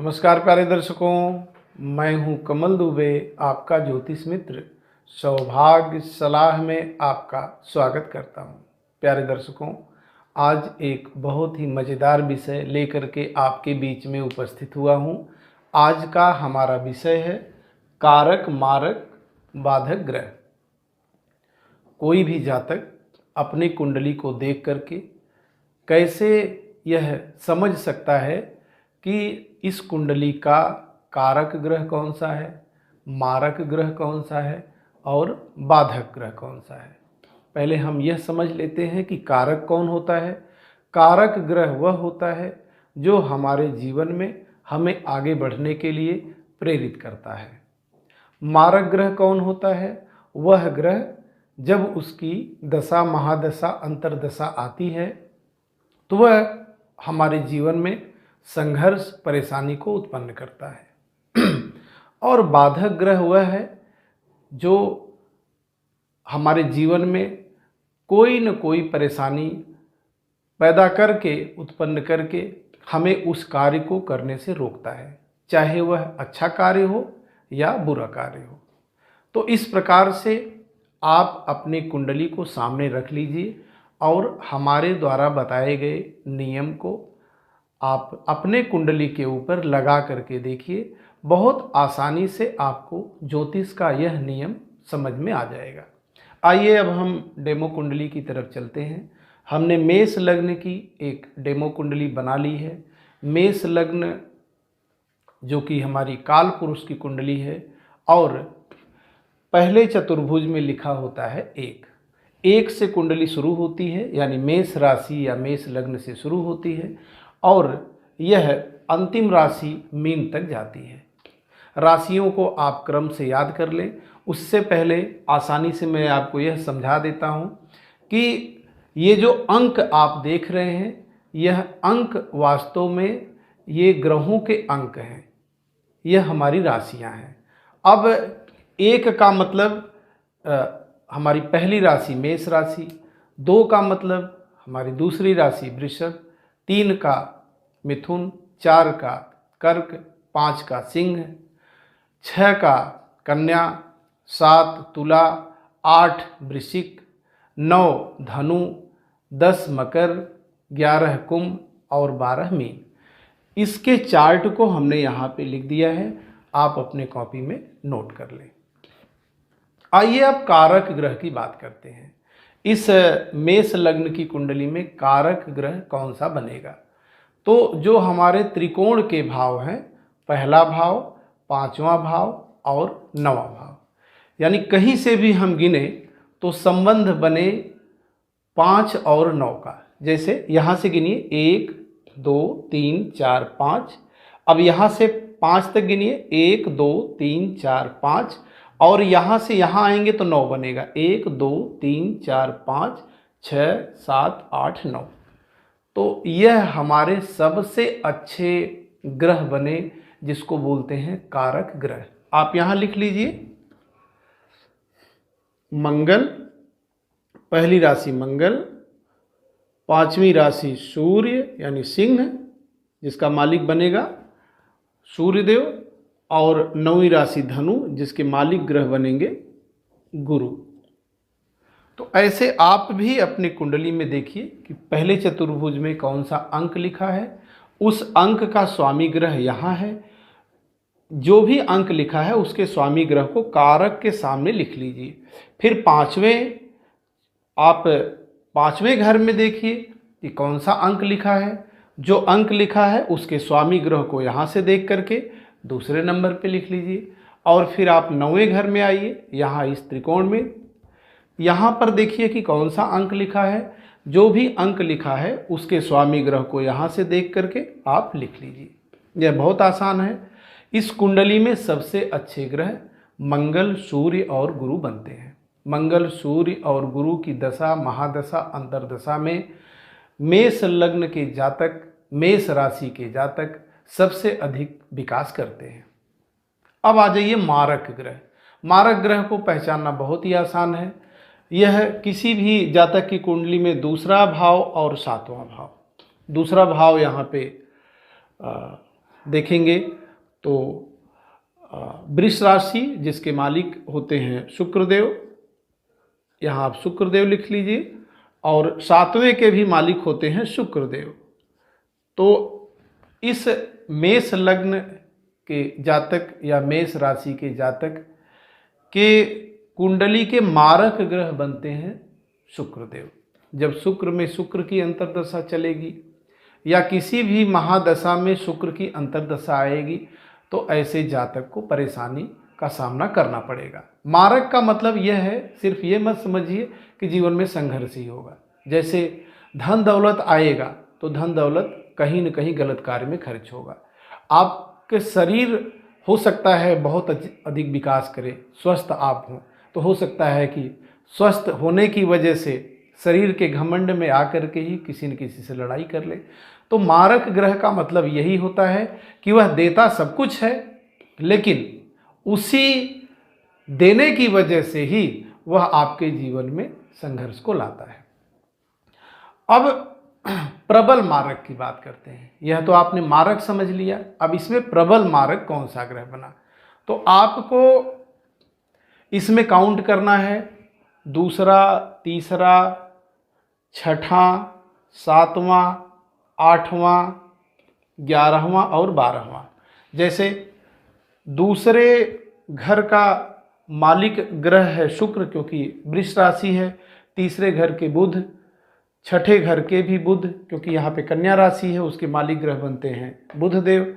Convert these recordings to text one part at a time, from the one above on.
नमस्कार प्यारे दर्शकों, मैं हूं कमल दुबे, आपका ज्योतिष मित्र। सौभाग्य सलाह में आपका स्वागत करता हूं। प्यारे दर्शकों, आज एक बहुत ही मज़ेदार विषय लेकर के आपके बीच में उपस्थित हुआ हूं। आज का हमारा विषय है कारक मारक बाधक ग्रह। कोई भी जातक अपनी कुंडली को देख करके कैसे यह समझ सकता है कि इस कुंडली का कारक ग्रह कौन सा है, मारक ग्रह कौन सा है और बाधक ग्रह कौन सा है। पहले हम यह समझ लेते हैं कि कारक कौन होता है। कारक ग्रह वह होता है जो हमारे जीवन में हमें आगे बढ़ने के लिए प्रेरित करता है। मारक ग्रह कौन होता है? वह ग्रह जब उसकी दशा महादशा अंतर्दशा आती है तो वह हमारे जीवन में संघर्ष परेशानी को उत्पन्न करता है। और बाधक ग्रह वह है जो हमारे जीवन में कोई न कोई परेशानी पैदा करके उत्पन्न करके हमें उस कार्य को करने से रोकता है, चाहे वह अच्छा कार्य हो या बुरा कार्य हो। तो इस प्रकार से आप अपनी कुंडली को सामने रख लीजिए और हमारे द्वारा बताए गए नियम को आप अपने कुंडली के ऊपर लगा करके देखिए। बहुत आसानी से आपको ज्योतिष का यह नियम समझ में आ जाएगा। आइए अब हम डेमो कुंडली की तरफ चलते हैं। हमने मेष लग्न की एक डेमो कुंडली बना ली है। मेष लग्न जो कि हमारी काल पुरुष की कुंडली है और पहले चतुर्भुज में लिखा होता है एक से कुंडली शुरू होती है, यानी मेष राशि या मेष लग्न से शुरू होती है और यह अंतिम राशि मीन तक जाती है। राशियों को आप क्रम से याद कर लें। उससे पहले आसानी से मैं आपको यह समझा देता हूँ कि ये जो अंक आप देख रहे हैं, यह अंक वास्तव में ये ग्रहों के अंक हैं, यह हमारी राशियाँ हैं। अब एक का मतलब हमारी पहली राशि मेष राशि, 2 का मतलब हमारी दूसरी राशि वृषभ, 3 का मिथुन, 4 का कर्क, 5 का सिंह, 6 का कन्या, 7 तुला, 8 वृश्चिक, 9 धनु, 10 मकर, 11 कुंभ और 12 मीन। इसके चार्ट को हमने यहाँ पे लिख दिया है, आप अपने कॉपी में नोट कर लें। आइए अब कारक ग्रह की बात करते हैं। इस मेष लग्न की कुंडली में कारक ग्रह कौन सा बनेगा? तो जो हमारे त्रिकोण के भाव हैं, पहला भाव, 5वां भाव और 9वां भाव, यानी कहीं से भी हम गिने तो संबंध बने 5 और 9 का। जैसे यहाँ से गिनिए 1 2 3 4 5, अब यहाँ से 5 तक गिनिए 1 2 3 4 5 और यहाँ से यहाँ आएंगे तो 9 बनेगा। 1 2 3 4 5 6 7 8 9। तो यह हमारे सबसे अच्छे ग्रह बने, जिसको बोलते हैं कारक ग्रह। आप यहाँ लिख लीजिए मंगल, पहली राशि मंगल, 5वीं राशि सूर्य यानी सिंह, जिसका मालिक बनेगा सूर्यदेव, और 9वीं राशि धनु, जिसके मालिक ग्रह बनेंगे गुरु। तो ऐसे आप भी अपनी कुंडली में देखिए कि पहले चतुर्भुज में कौन सा अंक लिखा है, उस अंक का स्वामी ग्रह यहाँ है। जो भी अंक लिखा है उसके स्वामी ग्रह को कारक के सामने लिख लीजिए। फिर आप पांचवें घर में देखिए कि कौन सा अंक लिखा है। जो अंक लिखा है उसके स्वामी ग्रह को यहाँ से देख करके दूसरे नंबर पे लिख लीजिए। और फिर आप 9वें घर में आइए, यहाँ इस त्रिकोण में, यहाँ पर देखिए कि कौन सा अंक लिखा है। जो भी अंक लिखा है उसके स्वामी ग्रह को यहाँ से देख करके आप लिख लीजिए। यह बहुत आसान है। इस कुंडली में सबसे अच्छे ग्रह मंगल, सूर्य और गुरु बनते हैं। मंगल, सूर्य और गुरु की दशा महादशा अंतर्दशा में मेष लग्न के जातक, मेष राशि के जातक सबसे अधिक विकास करते हैं। अब आ जाइए मारक ग्रह। मारक ग्रह को पहचानना बहुत ही आसान है। यह किसी भी जातक की कुंडली में दूसरा भाव और 7वां भाव, दूसरा भाव यहाँ पे देखेंगे तो वृष राशि जिसके मालिक होते हैं शुक्रदेव, यहाँ आप शुक्रदेव लिख लीजिए, और 7वें के भी मालिक होते हैं शुक्रदेव। तो इस मेष लग्न के जातक या मेष राशि के जातक के कुंडली के मारक ग्रह बनते हैं शुक्रदेव। जब शुक्र में शुक्र की अंतर्दशा चलेगी या किसी भी महादशा में शुक्र की अंतर्दशा आएगी तो ऐसे जातक को परेशानी का सामना करना पड़ेगा। मारक का मतलब यह है, सिर्फ ये मत समझिए कि जीवन में संघर्ष ही होगा। जैसे धन दौलत आएगा तो धन दौलत कहीं न कहीं गलत कार्य में खर्च होगा। आपके शरीर हो सकता है बहुत अधिक विकास करे, स्वस्थ आप हों, तो हो सकता है कि स्वस्थ होने की वजह से शरीर के घमंड में आकर के ही किसी न किसी से लड़ाई कर ले। तो मारक ग्रह का मतलब यही होता है कि वह देता सब कुछ है, लेकिन उसी देने की वजह से ही वह आपके जीवन में संघर्ष को लाता है। अब प्रबल मारक की बात करते हैं। यह तो आपने मारक समझ लिया, अब इसमें प्रबल मारक कौन सा ग्रह बना, तो आपको इसमें काउंट करना है दूसरा, तीसरा, छठा, 7वां, 8वां, 11वां और 12वां। जैसे दूसरे घर का मालिक ग्रह है शुक्र, क्योंकि वृष राशि है। तीसरे घर के बुध, छठे घर के भी बुध, क्योंकि यहाँ पे कन्या राशि है, उसके मालिक ग्रह बनते हैं बुधदेव।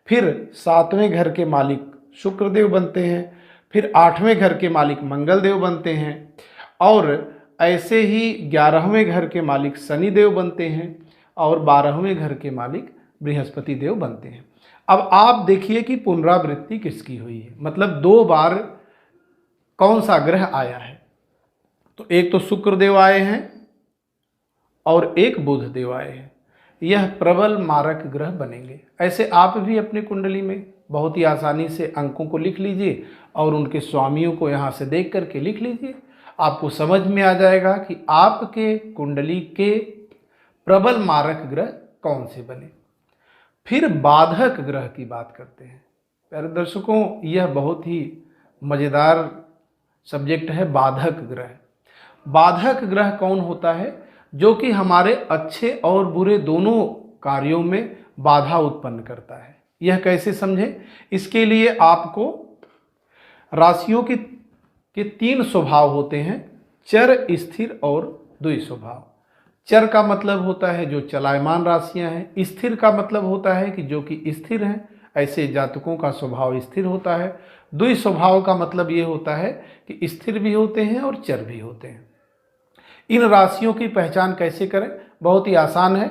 फिर 7वें घर के मालिक शुक्रदेव बनते हैं। फिर 8वें घर के मालिक मंगलदेव बनते हैं, और ऐसे ही 11वें घर के मालिक शनिदेव बनते हैं, और 12वें घर के मालिक बृहस्पति देव बनते हैं। अब आप देखिए कि पुनरावृत्ति किसकी हुई है, मतलब 2 बार कौन सा ग्रह आया है। तो एक तो शुक्रदेव आए हैं और एक बुधदेव आए हैं। यह प्रबल मारक ग्रह बनेंगे। ऐसे आप भी अपनी कुंडली में बहुत ही आसानी से अंकों को लिख लीजिए और उनके स्वामियों को यहाँ से देख करके लिख लीजिए। आपको समझ में आ जाएगा कि आपके कुंडली के प्रबल मारक ग्रह कौन से बने। फिर बाधक ग्रह की बात करते हैं। प्यारे दर्शकों, यह बहुत ही मज़ेदार सब्जेक्ट है, बाधक ग्रह। बाधक ग्रह कौन होता है? जो कि हमारे अच्छे और बुरे दोनों कार्यों में बाधा उत्पन्न करता है। यह कैसे समझें? इसके लिए आपको राशियों के 3 स्वभाव होते हैं, चर, स्थिर और द्वि स्वभाव। चर का मतलब होता है जो चलायमान राशियां हैं, स्थिर का मतलब होता है कि जो कि स्थिर हैं, ऐसे जातकों का स्वभाव स्थिर होता है। द्वि स्वभाव का मतलब ये होता है कि स्थिर भी होते हैं और चर भी होते हैं। इन राशियों की पहचान कैसे करें? बहुत ही आसान है।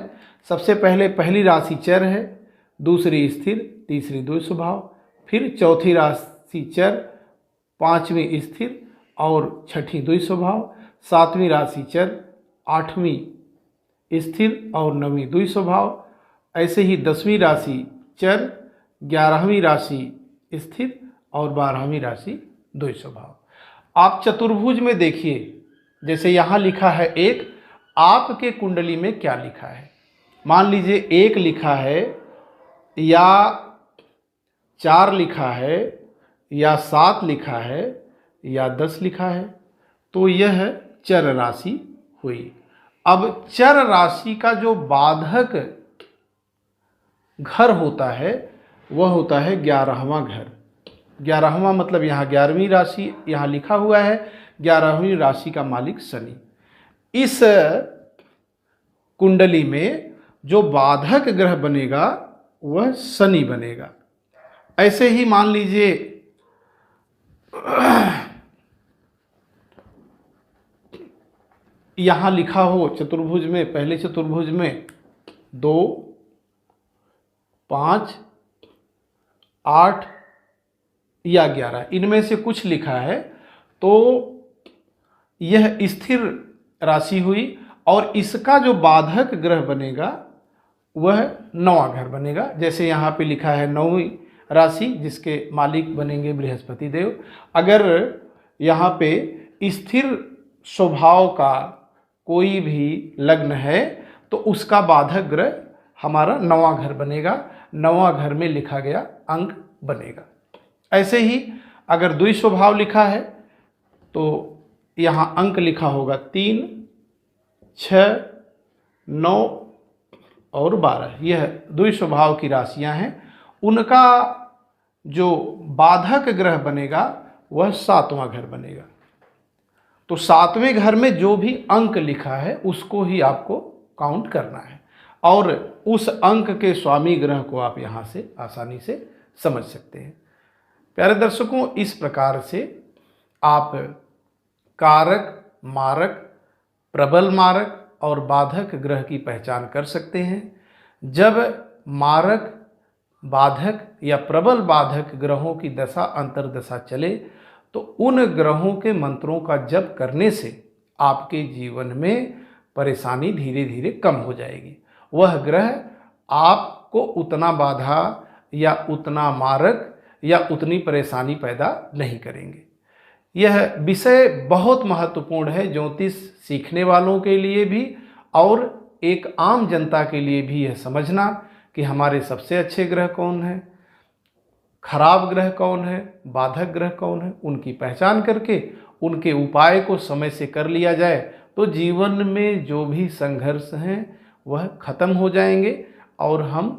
सबसे पहले पहली राशि चर है, दूसरी स्थिर, तीसरी द्वि स्वभाव, फिर चौथी राशि चर, 5वीं स्थिर और छठी द्वि स्वभाव, 7वीं राशि चर, 8वीं स्थिर और 9वीं द्वि स्वभाव। ऐसे ही 10वीं राशि चर, 11वीं राशि स्थिर और 12वीं राशि द्वि स्वभाव। आप चतुर्भुज में देखिए, जैसे यहाँ लिखा है 1, आपके कुंडली में क्या लिखा है? मान लीजिए 1 लिखा है या 4 लिखा है या 7 लिखा है या 10 लिखा है, तो यह चर राशि हुई। अब चर राशि का जो बाधक घर होता है वह होता है 11वां घर। 11वां मतलब यहाँ 11वीं राशि यहाँ लिखा हुआ है, 11वीं राशि का मालिक शनि। इस कुंडली में जो बाधक ग्रह बनेगा वह शनि बनेगा। ऐसे ही मान लीजिए यहाँ लिखा हो चतुर्भुज में, पहले चतुर्भुज में 2, 5, 8 या 11, इनमें से कुछ लिखा है, तो यह स्थिर राशि हुई। और इसका जो बाधक ग्रह बनेगा वह 9वां घर बनेगा। जैसे यहाँ पे लिखा है 9वीं राशि, जिसके मालिक बनेंगे बृहस्पति देव। अगर यहाँ पे स्थिर स्वभाव का कोई भी लग्न है तो उसका बाधक ग्रह हमारा 9वां घर बनेगा। 9वां घर में लिखा गया अंक बनेगा। ऐसे ही अगर द्वि स्वभाव लिखा है तो यहाँ अंक लिखा होगा 3, 6, 9 और 12। यह द्वि स्वभाव की राशियां हैं। उनका जो बाधक ग्रह बनेगा वह 7वां घर बनेगा। तो 7वें घर में जो भी अंक लिखा है उसको ही आपको काउंट करना है और उस अंक के स्वामी ग्रह को आप यहाँ से आसानी से समझ सकते हैं। प्यारे दर्शकों, इस प्रकार से आप कारक, मारक, प्रबल मारक और बाधक ग्रह की पहचान कर सकते हैं। जब मारक, बाधक या प्रबल बाधक ग्रहों की दशा अंतर्दशा चले तो उन ग्रहों के मंत्रों का जप करने से आपके जीवन में परेशानी धीरे धीरे कम हो जाएगी। वह ग्रह आपको उतना बाधा या उतना मारक या उतनी परेशानी पैदा नहीं करेंगे। यह विषय बहुत महत्वपूर्ण है ज्योतिष सीखने वालों के लिए भी और एक आम जनता के लिए भी। यह समझना कि हमारे सबसे अच्छे ग्रह कौन हैं, खराब ग्रह कौन है, बाधक ग्रह कौन है, उनकी पहचान करके उनके उपाय को समय से कर लिया जाए तो जीवन में जो भी संघर्ष हैं वह खत्म हो जाएंगे और हम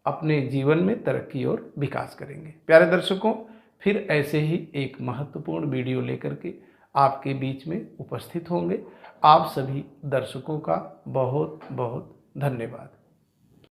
अपने जीवन में तरक्की और विकास करेंगे। प्यारे दर्शकों, फिर ऐसे ही एक महत्वपूर्ण वीडियो लेकर के आपके बीच में उपस्थित होंगे। आप सभी दर्शकों का बहुत बहुत धन्यवाद।